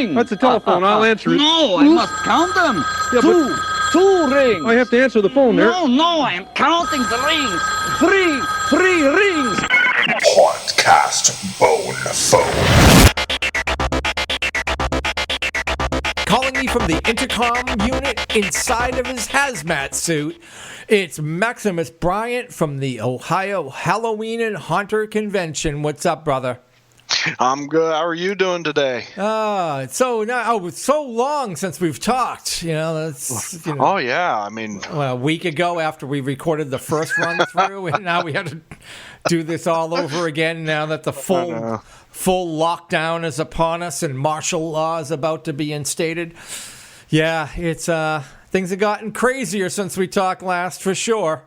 ring. That's the telephone. I'll answer it. No, I must count them. Yeah, Two rings. I have to answer the phone there. No, I am counting the rings. Three rings. Hauntcast Bone Phone. Calling me from the intercom unit inside of his hazmat suit, it's Maximus Bryant from the Ohio Halloween and Haunter Convention. What's up, brother? I'm good. How are you doing today? It's so long since we've talked. Oh yeah, I mean, a week ago after we recorded the first run through, and now we had to do this all over again. Now that the full lockdown is upon us and martial law is about to be instated. Yeah, it's things have gotten crazier since we talked last, for sure.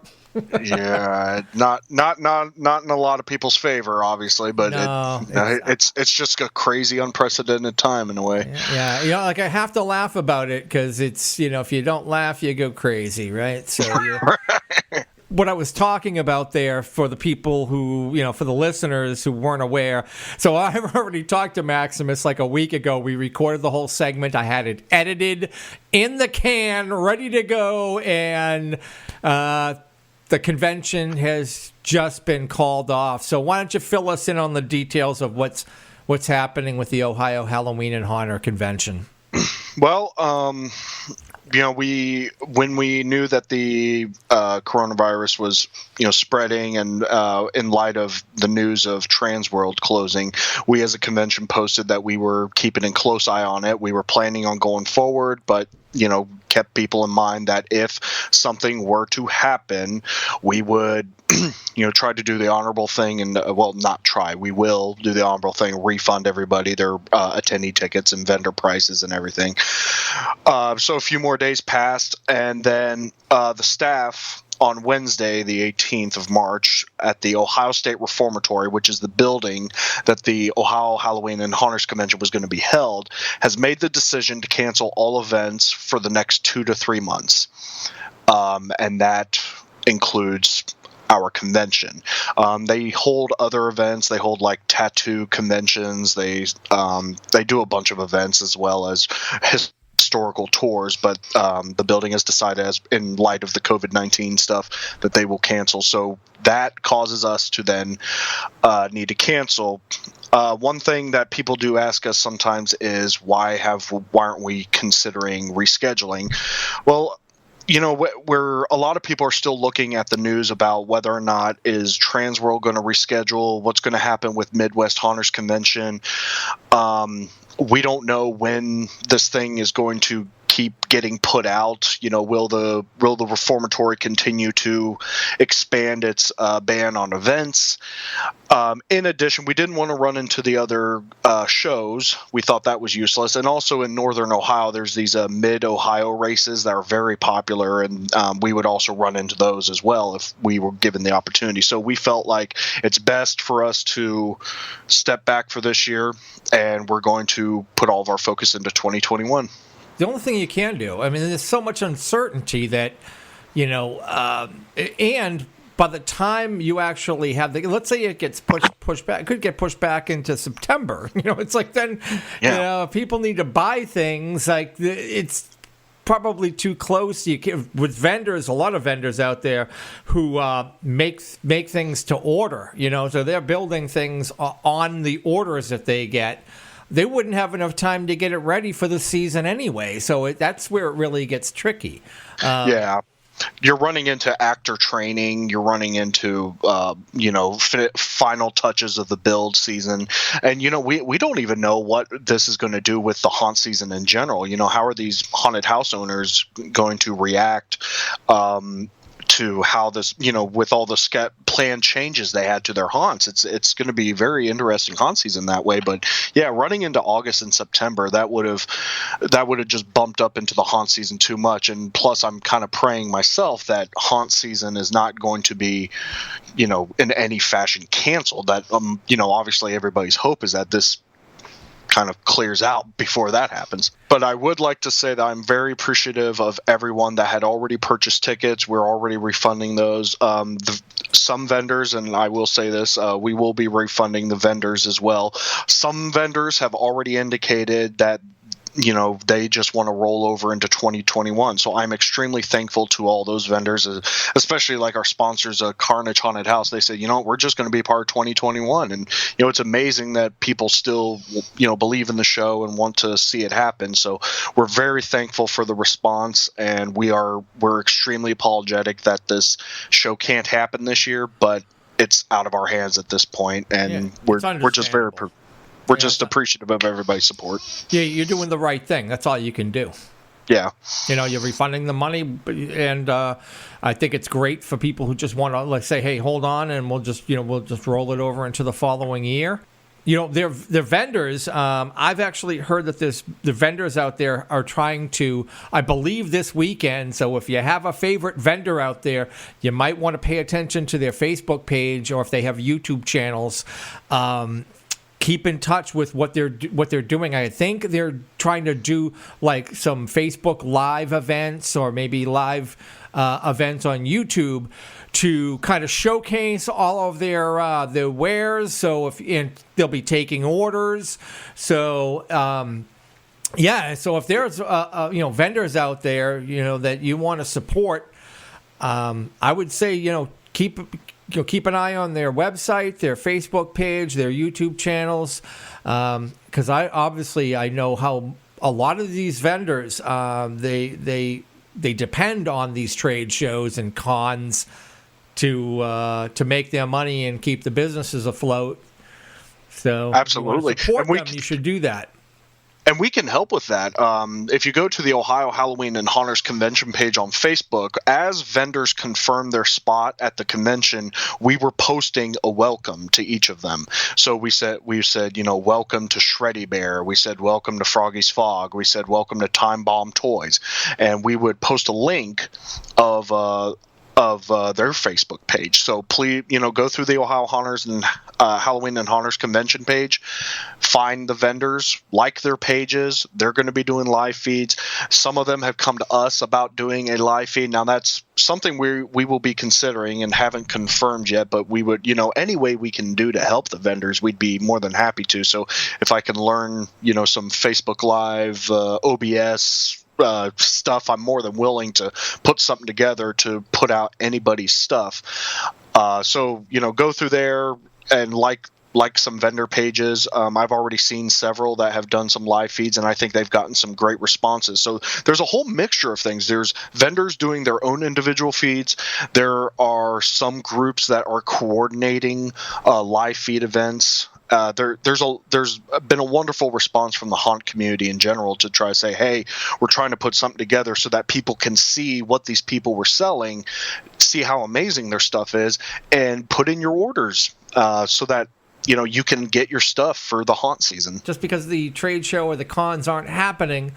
Yeah, not in a lot of people's favor, obviously, but no, it's just a crazy, unprecedented time in a way. Yeah, like I have to laugh about it because it's, if you don't laugh, you go crazy, right? So Right. What I was talking about there for the people who, for the listeners who weren't aware. So I've already talked to Maximus like a week ago. We recorded the whole segment. I had it edited in the can, ready to go, and the convention has just been called off. So why don't you fill us in on the details of what's happening with the Ohio Halloween and Haunter Convention? Well, when we knew that the coronavirus was, spreading, and in light of the news of Transworld closing, we as a convention posted that we were keeping a close eye on it. We were planning on going forward, but kept people in mind that if something were to happen, we would, try to do the honorable thing and, not try. We will do the honorable thing, refund everybody their attendee tickets and vendor prices and everything. So a few more days passed, and then the staff on Wednesday, the 18th of March, at the Ohio State Reformatory, which is the building that the Ohio Halloween and Haunters Convention was going to be held, has made the decision to cancel all events for the next 2 to 3 months. And that includes our convention. They hold other events. They hold like tattoo conventions. They do a bunch of events as well as historical tours, but the building has decided, as in light of the COVID-19 stuff, that they will cancel. So that causes us to then need to cancel. One thing that people do ask us sometimes is why aren't we considering rescheduling? Well, where a lot of people are still looking at the news about whether or not is Transworld going to reschedule, what's going to happen with Midwest Haunters Convention. We don't know when this thing is going to keep getting put out. Will the Reformatory continue to expand its ban on events? In addition, we didn't want to run into the other shows. We thought that was useless. And also in Northern Ohio, there's these mid-Ohio races that are very popular, and we would also run into those as well if we were given the opportunity. So we felt like it's best for us to step back for this year, and we're going to put all of our focus into 2021. The only thing you can do, there's so much uncertainty that, and by the time you actually have let's say it gets pushed back, it could get pushed back into September. It's like then, people need to buy things. Like it's probably too close. With vendors, a lot of vendors out there who make things to order. So they're building things on the orders that they get. They wouldn't have enough time to get it ready for the season anyway. So that's where it really gets tricky. Yeah. You're running into actor training. You're running into, final touches of the build season. And, we don't even know what this is going to do with the haunt season in general. How are these haunted house owners going to react to how this, with all the planned changes they had to their haunts? It's going to be very interesting haunt season that way. But yeah, running into August and September, that would have just bumped up into the haunt season too much. And plus, I'm kind of praying myself that haunt season is not going to be, in any fashion canceled. That obviously everybody's hope is that this kind of clears out before that happens. But I would like to say that I'm very appreciative of everyone that had already purchased tickets. We're already refunding those. Some vendors, and I will say this, we will be refunding the vendors as well. Some vendors have already indicated that they just want to roll over into 2021. So I'm extremely thankful to all those vendors, especially like our sponsors, Carnage Haunted House. They said, we're just going to be part of 2021. And, it's amazing that people still, believe in the show and want to see it happen. So we're very thankful for the response, and we're extremely apologetic that this show can't happen this year, but it's out of our hands at this point, and we're just we're just appreciative of everybody's support. Yeah, you're doing the right thing. That's all you can do. Yeah. You're refunding the money, and I think it's great for people who just want to say, hey, hold on, and we'll just roll it over into the following year. They're vendors. I've actually heard that the vendors out there are trying to, I believe, this weekend. So if you have a favorite vendor out there, you might want to pay attention to their Facebook page, or if they have YouTube channels. Keep in touch with what they're doing. I think they're trying to do like some Facebook Live events, or maybe live events on YouTube, to kind of showcase all of their wares. So they'll be taking orders. So so if there's vendors out there that you want to support, I would say keep an eye on their website, their Facebook page, their YouTube channels, because I know how a lot of these vendors they depend on these trade shows and cons to make their money and keep the businesses afloat. So absolutely, if you want to support them, you should do that. And we can help with that. If you go to the Ohio Halloween and Haunters Convention page on Facebook, as vendors confirm their spot at the convention, we were posting a welcome to each of them. So we said, welcome to Shreddy Bear. We said, welcome to Froggy's Fog. We said, welcome to Time Bomb Toys. And we would post a link of their Facebook page. So please, go through the Ohio Haunters and Halloween and Haunters Convention page, find the vendors, like their pages. They're going to be doing live feeds. Some of them have come to us about doing a live feed. Now that's something we will be considering and haven't confirmed yet, but we would, any way we can do to help the vendors, we'd be more than happy to. So if I can learn, some Facebook Live, OBS, stuff, I'm more than willing to put something together to put out anybody's stuff. So go through there and like some vendor pages. I've already seen several that have done some live feeds, and I think they've gotten some great responses. So there's a whole mixture of things. There's vendors doing their own individual feeds. There are some groups that are coordinating live feed events. There's been a wonderful response from the haunt community in general to try to say, hey, we're trying to put something together so that people can see what these people were selling, see how amazing their stuff is, and put in your orders so that you can get your stuff for the haunt season. Just because the trade show or the cons aren't happening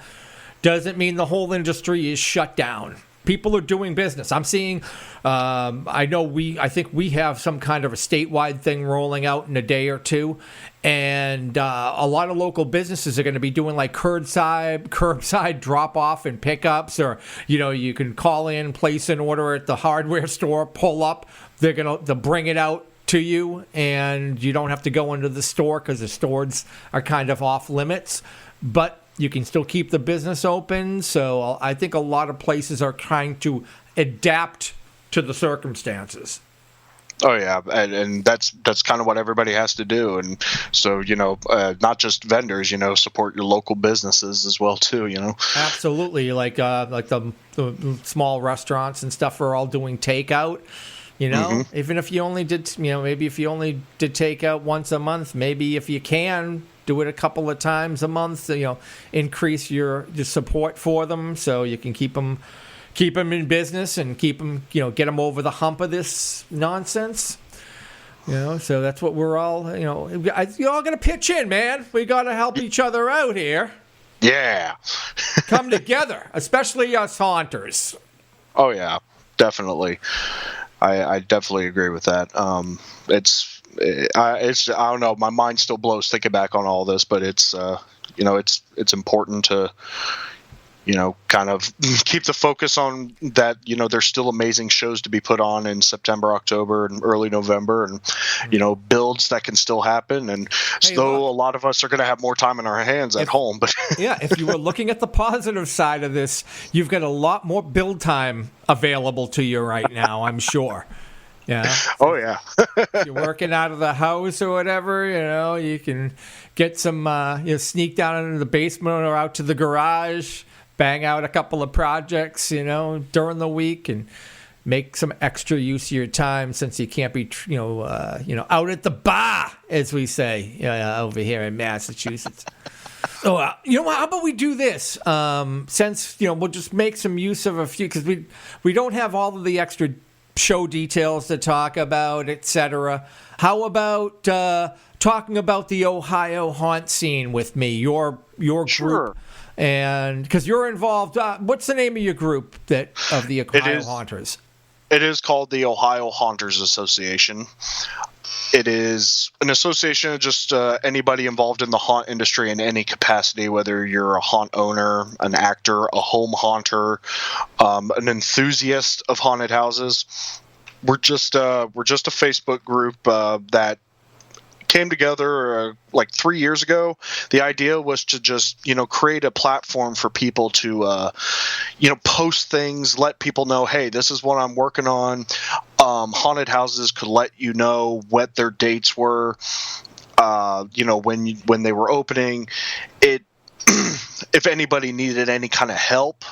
doesn't mean the whole industry is shut down. People are doing business. I'm seeing, I think we have some kind of a statewide thing rolling out in a day or two. And a lot of local businesses are going to be doing like curbside drop-off and pickups, or, you can call in, place an order at the hardware store, pull up. They'll bring it out to you, and you don't have to go into the store because the stores are kind of off limits. But you can still keep the business open. So I think a lot of places are trying to adapt to the circumstances. Oh yeah, and that's kind of what everybody has to do. And so not just vendors, support your local businesses as well too. Absolutely, like the small restaurants and stuff are all doing takeout. Even if you only did, maybe if you only did takeout once a month, maybe if you can do it a couple of times a month, increase your support for them so you can keep them in business and keep them, get them over the hump of this nonsense. So that's what we're all, you're all going to pitch in, man. We got to help each other out here. Yeah. Come together, especially us haunters. Oh yeah, definitely. I definitely agree with that. It's I don't know. My mind still blows thinking back on all this, but it's it's important to kind of keep the focus on that. There's still amazing shows to be put on in September, October, and early November, and builds that can still happen. And a lot of us are going to have more time in our hands at home, but if you were looking at the positive side of this, you've got a lot more build time available to you right now, I'm sure. Yeah. Oh yeah. If you're working out of the house or whatever, you can get some, sneak down into the basement or out to the garage, bang out a couple of projects, during the week, and make some extra use of your time, since you can't be, out at the bar, as we say, over here in Massachusetts. So, how about we do this? Since we'll just make some use of a few, because we don't have all of the extra show details to talk about, etc. How about talking about the Ohio haunt scene with me, your group? Sure. And because you're involved, what's the name of your group of the Ohio Haunters? It is called the Ohio Haunters Association. It is an association of just anybody involved in the haunt industry in any capacity, whether you're a haunt owner, an actor, a home haunter, an enthusiast of haunted houses. We're just a Facebook group that came together like 3 years ago. The idea was to just create a platform for people to post things, let people know, hey, this is what I'm working on. Haunted houses could let you know what their dates were, when they were opening. If anybody needed any kind of help,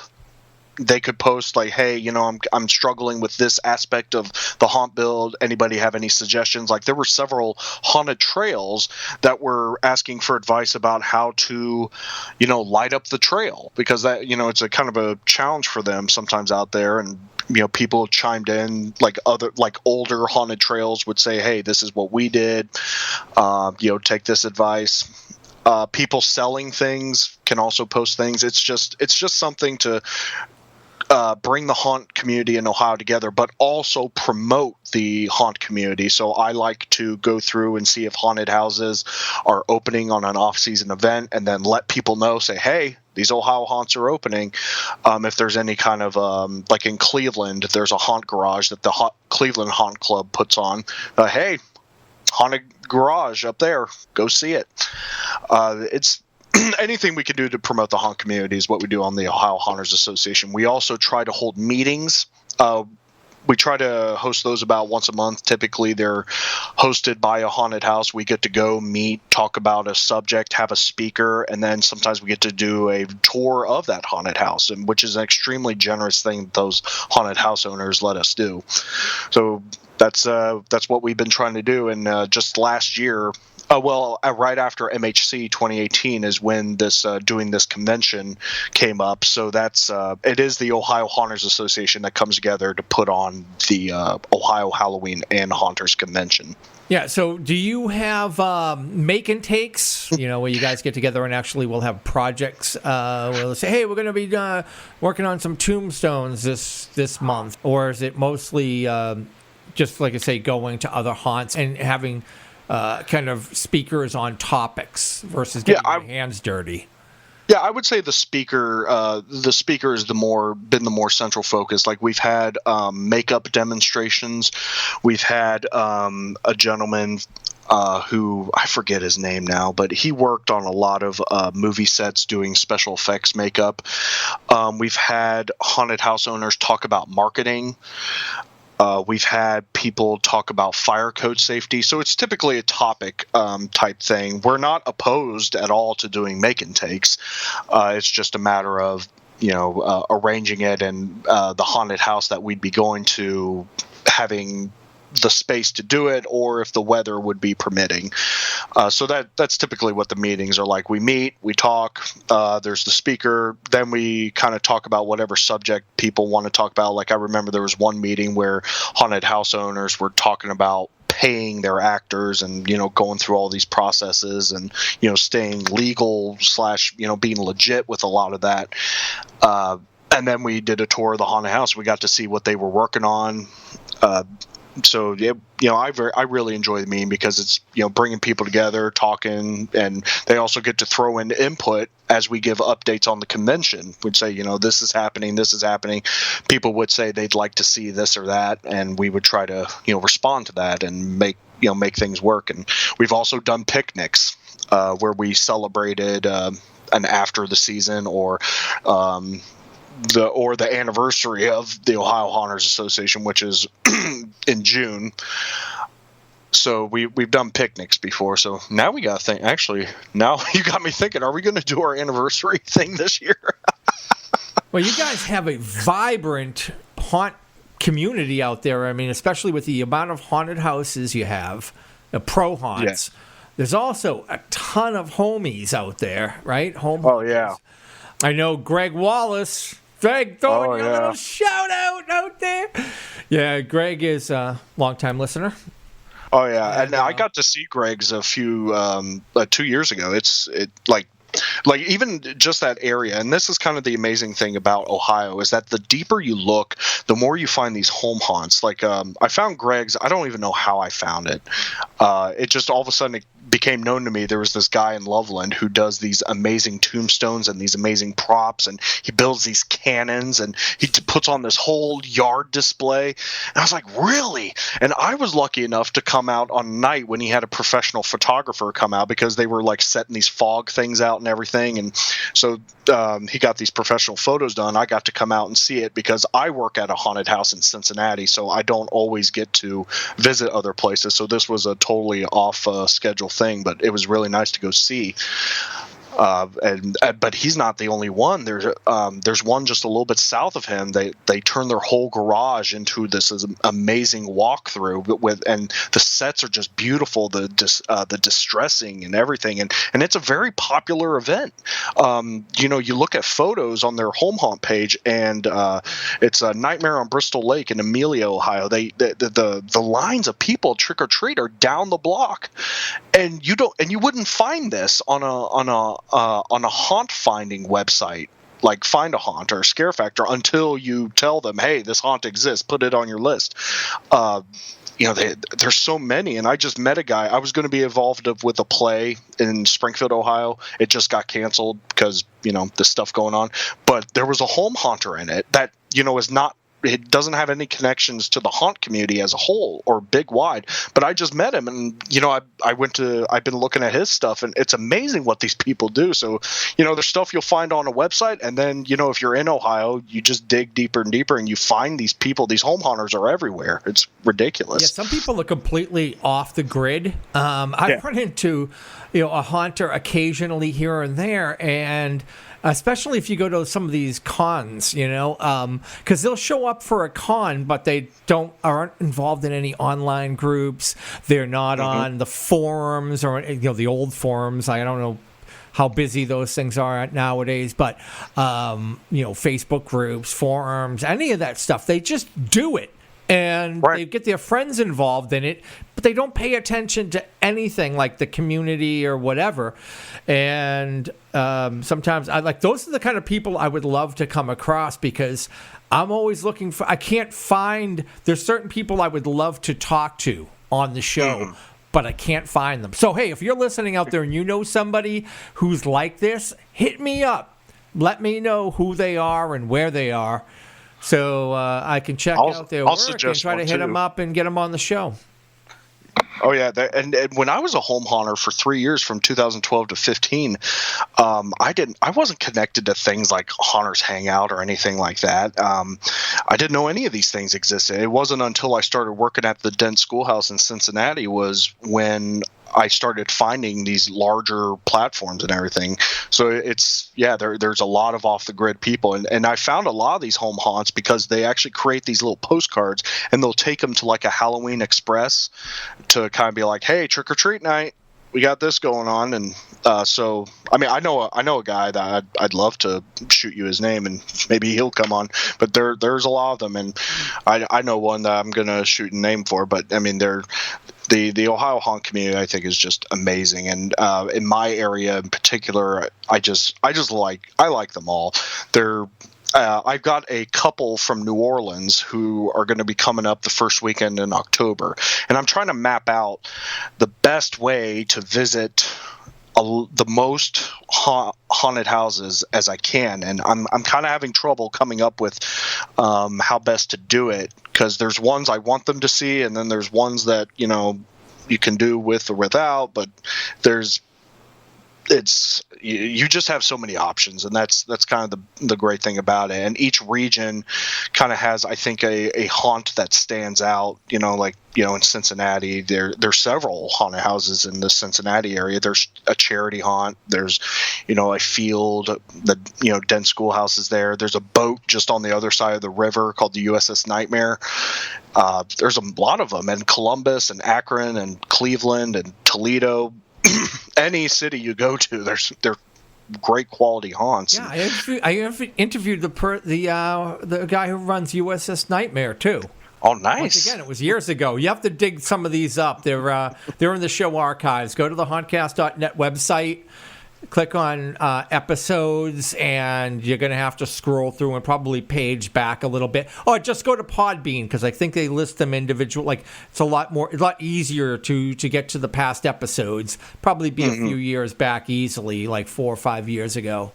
they could post like, hey, I'm struggling with this aspect of the haunt build. Anybody have any suggestions? Like, there were several haunted trails that were asking for advice about how to, light up the trail, because that, it's a kind of a challenge for them sometimes out there. And, people chimed in, like older haunted trails would say, hey, this is what we did. Take this advice. People selling things can also post things. It's just something to bring the haunt community in Ohio together, but also promote the haunt community. So I like to go through and see if haunted houses are opening on an off-season event, and then let people know, say, hey, these Ohio haunts are opening. If there's any kind of, like in Cleveland, there's a haunt garage that the Cleveland Haunt Club puts on. Hey, haunted garage up there, go see it. It's anything we can do to promote the haunt community is what we do on the Ohio Haunters Association. We also try to hold meetings. We try to host those about once a month. Typically, they're hosted by a haunted house. We get to go meet, talk about a subject, have a speaker, and then sometimes we get to do a tour of that haunted house, and which is an extremely generous thing that those haunted house owners let us do. So that's what we've been trying to do. And just last year, right after MHC 2018 is when this doing this convention came up. So that's it is the Ohio Haunters Association that comes together to put on the Ohio Halloween and Haunters Convention. Yeah. So do you have make and takes? Where you guys get together and actually will have projects. We'll say, hey, we're going to be working on some tombstones this month, or is it mostly just like I say, going to other haunts and having kind of speakers on topics versus getting your hands dirty? Yeah, I would say the speaker is been the more central focus. Like, we've had makeup demonstrations. We've had a gentleman who, I forget his name now, but he worked on a lot of movie sets doing special effects makeup. We've had haunted house owners talk about marketing. We've had people talk about fire code safety. So it's typically a topic type thing. We're not opposed at all to doing make and takes. It's just a matter of, arranging it and the haunted house that we'd be going to having the space to do it, or if the weather would be permitting. So that's typically what the meetings are like. We meet, we talk, there's the speaker, then we kind of talk about whatever subject people want to talk about. Like, I remember there was one meeting where haunted house owners were talking about paying their actors and, going through all these processes and, staying legal / being legit with a lot of that. And then we did a tour of the haunted house. We got to see what they were working on. So I really enjoy the meeting because it's bringing people together, talking, and they also get to throw in input as we give updates on the convention. We'd say this is happening. People would say they'd like to see this or that, and we would try to respond to that and make things work. And we've also done picnics where we celebrated an after the season or the anniversary of the Ohio Haunters Association, which is in June. So we've done picnics before. So now we got to think. Actually, now you got me thinking. Are we going to do our anniversary thing this year? Well, you guys have a vibrant haunt community out there. I mean, especially with the amount of haunted houses you have, pro haunts. Yeah. There's also a ton of homies out there, right? Oh yeah. I know Greg Wallace. Greg, throwing a little shout out there. Yeah, Greg is a longtime listener. Oh yeah, and I got to see Greg's a few 2 years ago. It's like even just that area, and this is kind of the amazing thing about Ohio is that the deeper you look, the more you find these home haunts. Like I found Greg's. I don't even know how I found it. It just all of a sudden it became known to me. There was this guy in Loveland who does these amazing tombstones and these amazing props, and he builds these cannons, and he puts on this whole yard display. And I was like, really? And I was lucky enough to come out on night when he had a professional photographer come out, because they were like setting these fog things out and everything. And so he got these professional photos done. I got to come out and see it because I work at a haunted house in Cincinnati, so I don't always get to visit other places. So this was a totally off schedule thing, but it was really nice to go see. But he's not the only one. There's one just a little bit south of him. They turn their whole garage into this amazing walkthrough and the sets are just beautiful. The distressing and everything, and it's a very popular event. You look at photos on their home haunt page, and it's a Nightmare on Bristol Lake in Amelia, Ohio. The lines of people trick or treat are down the block, and you wouldn't find this on a haunt finding website like Find a Haunt or Scare Factor until you tell them, hey, this haunt exists, put it on your list. There's so many, and I just met a guy. I was going to be involved with a play in Springfield, Ohio. It just got canceled because the stuff going on. But there was a home haunter in it that is not. It doesn't have any connections to the haunt community as a whole or big wide, but I just met him, and I've been looking at his stuff, and it's amazing what these people do. So there's stuff you'll find on a website, and then if you're in Ohio, you just dig deeper and deeper, and you find these people. These home haunters are everywhere. It's ridiculous. Yeah, some people are completely off the grid. I've run into a haunter occasionally here and there, and especially if you go to some of these cons, because they'll show up for a con, but they aren't involved in any online groups. They're not on the forums or the old forums. I don't know how busy those things are nowadays, but Facebook groups, forums, any of that stuff, they just do it. And they get their friends involved in it, but they don't pay attention to anything like the community or whatever. And sometimes those are the kind of people I would love to come across, because I'm always looking for. There's certain people I would love to talk to on the show, but I can't find them. So hey, if you're listening out there and you know somebody who's like this, hit me up. Let me know who they are and where they are, so I can check out their work and try to hit them up and get them on the show. Oh yeah, and when I was a home haunter for 3 years, from 2012 to 15, I wasn't connected to things like Haunters Hangout or anything like that. I didn't know any of these things existed. It wasn't until I started working at the Dent Schoolhouse in Cincinnati was when I started finding these larger platforms and everything. So there's a lot of off the grid people, and I found a lot of these home haunts because they actually create these little postcards, and they'll take them to like a Halloween Express to kind of be like, hey, trick or treat night, we got this going on. And so I mean, I know a guy that I'd love to shoot you his name, and maybe he'll come on, but there's a lot of them, and I know one that I'm gonna shoot a name for. But I mean, the Ohio haunt community, I think, is just amazing, and in my area in particular, I like them all. I've got a couple from New Orleans who are going to be coming up the first weekend in October, and I'm trying to map out the best way to visit the most haunted houses as I can, and I'm kind of having trouble coming up with how best to do it, because there's ones I want them to see, and then there's ones that you can do with or without, but you just have so many options, and that's kind of the great thing about it. And each region kind of has, I think, a haunt that stands out. In Cincinnati, there's several haunted houses in the Cincinnati area. There's a charity haunt. There's a field. The Den Schoolhouse is there. There's a boat just on the other side of the river called the USS Nightmare. There's a lot of them in Columbus and Akron and Cleveland and Toledo. Any city you go to, they're great quality haunts. Yeah, I interviewed the guy who runs USS Nightmare too. Oh, nice. Once again, it was years ago. You have to dig some of these up. They're in the show archives. Go to the Hauntcast.net website. Click on episodes, and you're going to have to scroll through and probably page back a little bit. Or just go to Podbean, because I think they list them individual. Like, it's a lot easier to get to the past episodes. Probably be a few years back easily, like 4 or 5 years ago.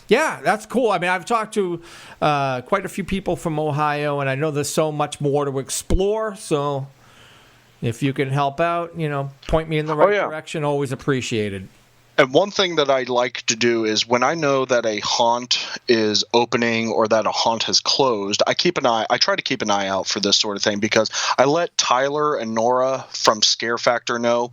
Yeah, that's cool. I mean, I've talked to quite a few people from Ohio, and I know there's so much more to explore. So if you can help out, point me in the right direction, always appreciated. And one thing that I like to do is when I know that a haunt is opening or that a haunt has closed, I try to keep an eye out for this sort of thing, because I let Tyler and Nora from Scare Factor know.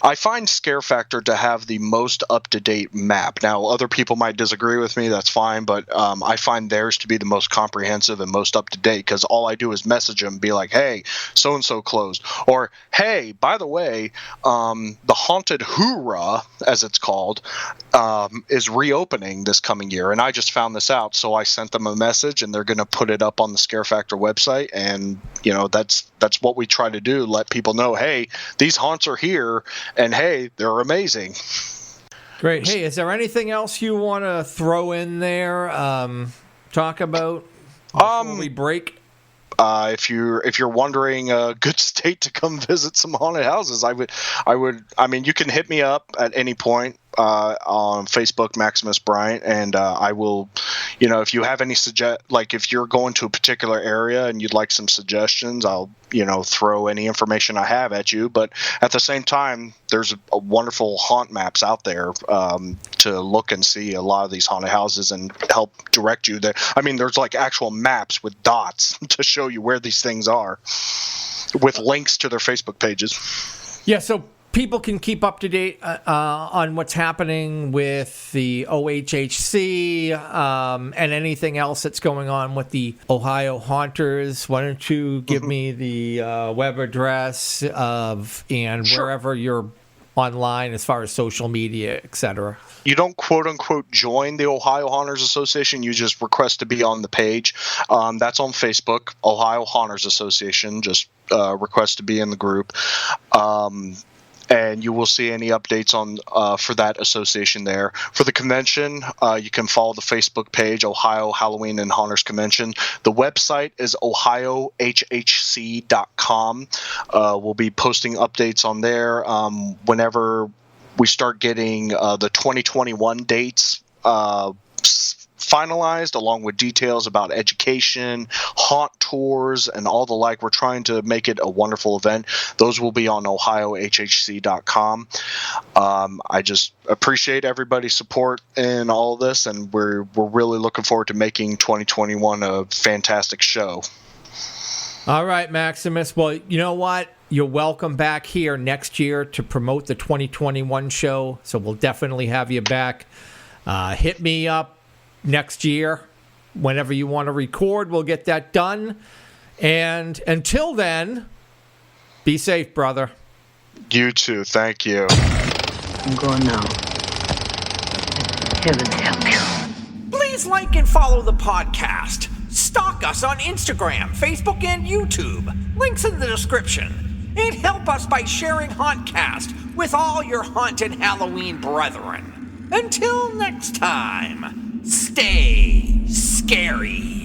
I find Scare Factor to have the most up-to-date map. Now, other people might disagree with me, that's fine, but I find theirs to be the most comprehensive and most up-to-date, because all I do is message them and be like, hey, so-and-so closed. Or, hey, by the way, the Haunted Hoorah, as it's called, is reopening this coming year, and I just found this out, so I sent them a message, and they're going to put it up on the Scare Factor website. And that's what we try to do, let people know, hey, these haunts are here, and hey, they're amazing. Great. Hey, is there anything else you want to throw in there, talk about before we break? If you're wondering a good state to come visit some haunted houses, I mean, you can hit me up at any point on Facebook, Maximus Bryant, and I will, if you have any if you're going to a particular area and you'd like some suggestions, I'll, throw any information I have at you. But at the same time, there's a wonderful haunt maps out there to look and see a lot of these haunted houses and help direct you there. I mean, there's like actual maps with dots to show you where these things are, with links to their Facebook pages. Yeah, so people can keep up to date on what's happening with the OHHC and anything else that's going on with the Ohio Haunters. Why don't you give me the web address and wherever you're online as far as social media, etc. You don't quote unquote join the Ohio Haunters Association. You just request to be on the page. That's on Facebook, Ohio Haunters Association. Just request to be in the group. And you will see any updates on for that association there. For the convention, you can follow the Facebook page, Ohio Halloween and Haunters Convention. The website is ohiohhc.com. We'll be posting updates on there whenever we start getting the 2021 dates finalized, along with details about education, haunt tours, and all the like. We're trying to make it a wonderful event. Those will be on ohiohhc.com. I just appreciate everybody's support in all of this, and we're really looking forward to making 2021 a fantastic show. All right, Maximus. Well, you know what? You're welcome back here next year to promote the 2021 show, so we'll definitely have you back. Hit me up next year, whenever you want to record, we'll get that done. And until then, be safe, brother. You too. Thank you. I'm going now. Heaven help you. Please like and follow the podcast. Stalk us on Instagram, Facebook, and YouTube. Links in the description. And help us by sharing Hauntcast with all your haunted Halloween brethren. Until next time, stay scary.